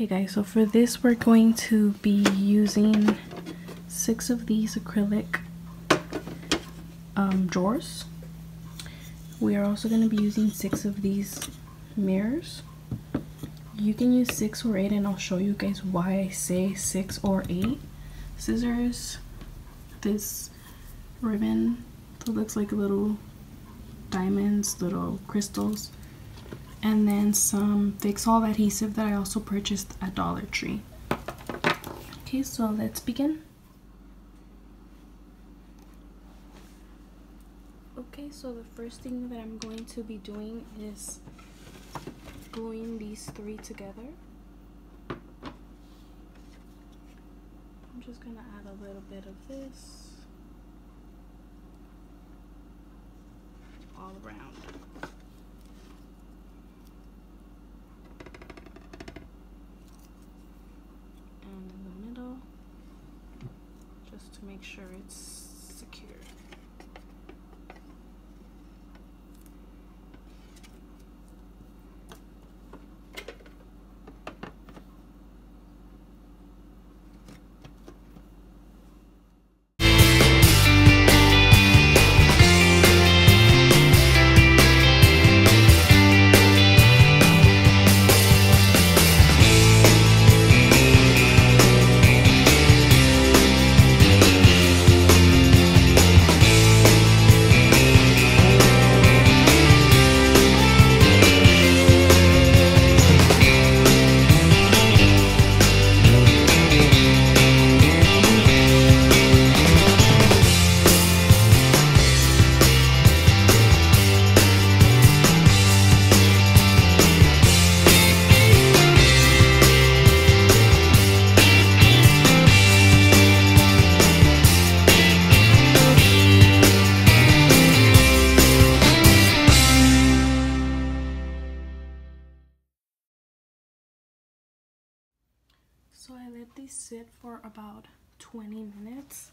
Okay guys, so for this we're going to be using 6 of these acrylic drawers. We are also going to be using 6 of these mirrors. You can use 6 or 8 and I'll show you guys why I say 6 or 8. Scissors, this ribbon that looks like little diamonds, little crystals, and then some Fix-All adhesive that I also purchased at Dollar Tree. Okay, so let's begin. Okay, so the first thing that I'm going to be doing is gluing these 3 together. I'm just gonna add a little bit of this all around. And in the middle, just to make sure it's secure. So I let these sit for about 20 minutes,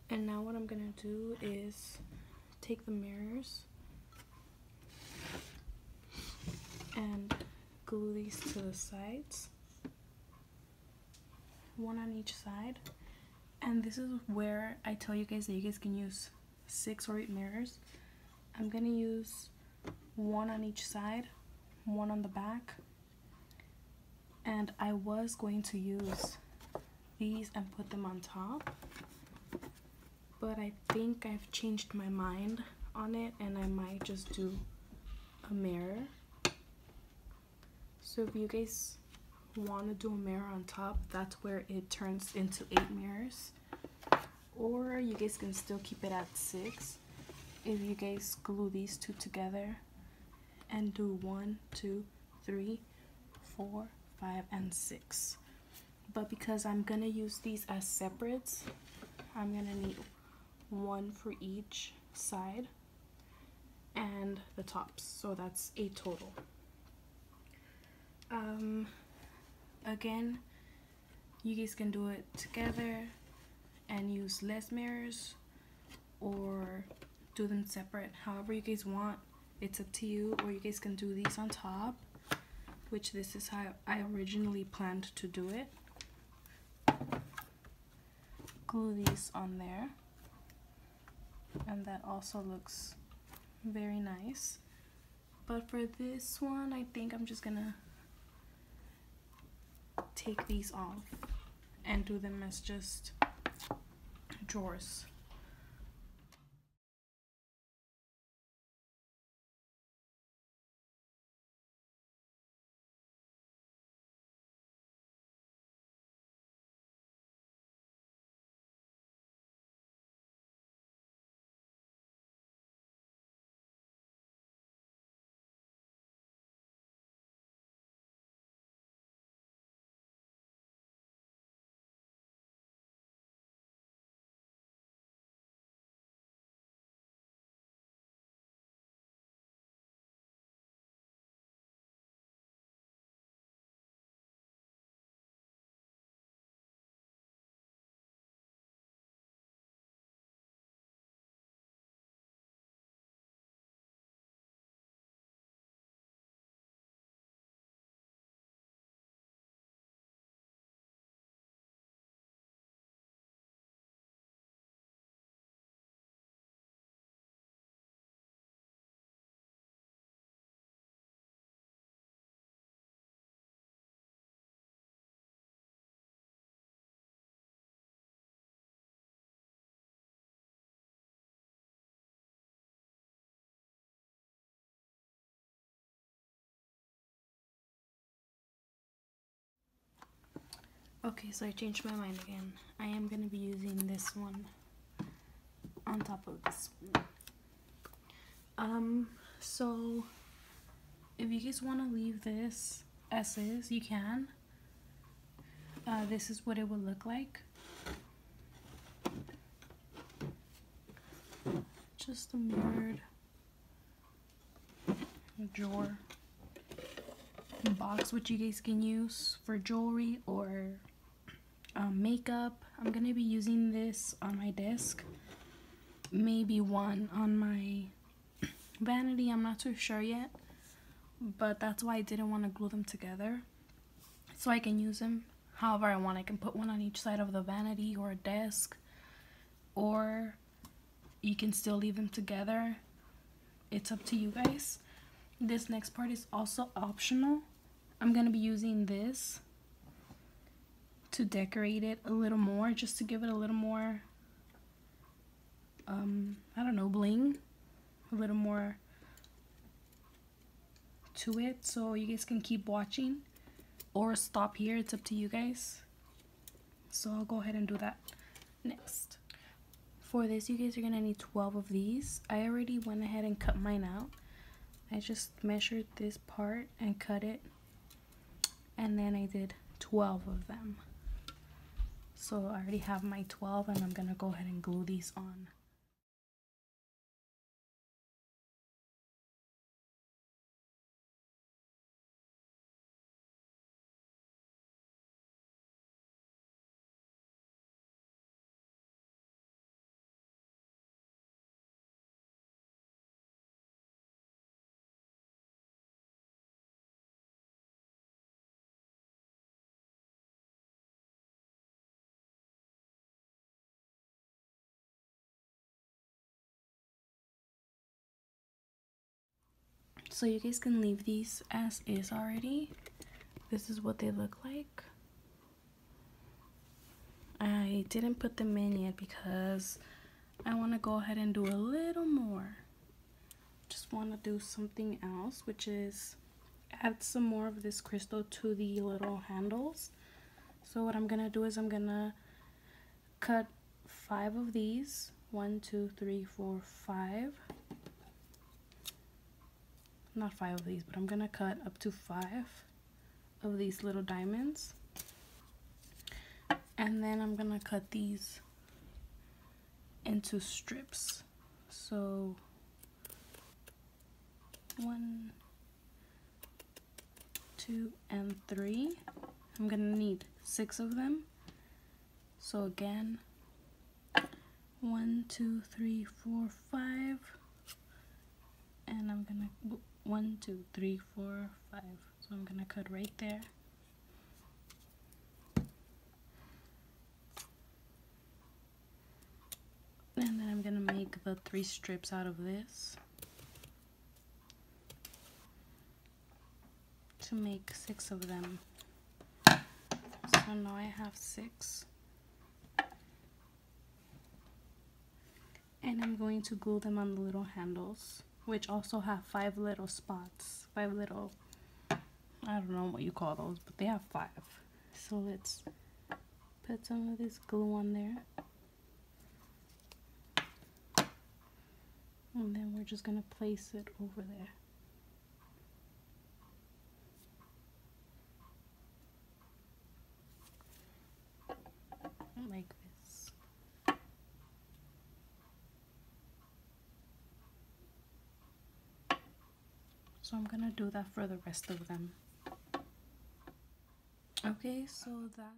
and now what I'm gonna do is take the mirrors and glue these to the sides, one on each side. And this is where I tell you guys that you guys can use 6 or 8 mirrors. I'm gonna use 1 on each side, 1 on the back. And I was going to use these and put them on top, but I think I've changed my mind on it and I might just do a mirror. So if you guys want to do a mirror on top, that's where it turns into 8 mirrors. Or you guys can still keep it at 6 if you guys glue these 2 together and do 1, 2, 3, 4, 5, and 6. But because I'm gonna use these as separates, I'm gonna need 1 for each side and the tops, so that's 8 total. Again, you guys can do it together and use less mirrors or do them separate, however you guys want. It's up to you. Or you guys can do these on top, which this is how I originally planned to do it. Glue these on there, and that also looks very nice. But for this one, I think I'm just gonna take these off and do them as just drawers. Okay, so I changed my mind again. I am going to be using this one on top of this one. So if you guys want to leave this as is, you can. This is what it would look like. Just a mirrored drawer box, which you guys can use for jewelry or makeup. I'm gonna be using this on my desk, maybe one on my vanity. I'm not too sure yet, but that's why I didn't want to glue them together, so I can use them however I want. I can put one on each side of the vanity or a desk, or you can still leave them together. It's up to you guys. This next part is also optional. I'm gonna be using this to decorate it a little more, just to give it a little more I don't know, bling, a little more to it, so you guys can keep watching or stop here. It's up to you guys. So I'll go ahead and do that next. For this, you guys are gonna need 12 of these. I already went ahead and cut mine out. I just measured this part and cut it, and then I did 12 of them. So I already have my 12, and I'm gonna go ahead and glue these on. So you guys can leave these as is already. This is what they look like. I didn't put them in yet because I want to go ahead and do a little more. Just want to do something else, which is add some more of this crystal to the little handles. So what I'm gonna do is I'm gonna cut 5 of these. 1, 2, 3, 4, 5. Not 5 of these, but I'm gonna cut up to 5 of these little diamonds, and then I'm gonna cut these into strips. So 1, 2, and 3. I'm gonna need 6 of them. So again, 1, 2, 3, 4, 5, and I'm gonna 1, 2, 3, 4, 5. So I'm gonna cut right there. And then I'm gonna make the 3 strips out of this to make 6 of them. So now I have 6. And I'm going to glue them on the little handles, which also have 5 little spots. 5 little, I don't know what you call those, but they have 5. So let's put some of this glue on there. And then we're just going to place it over there. Like this. So I'm going to do that for the rest of them. Okay, so that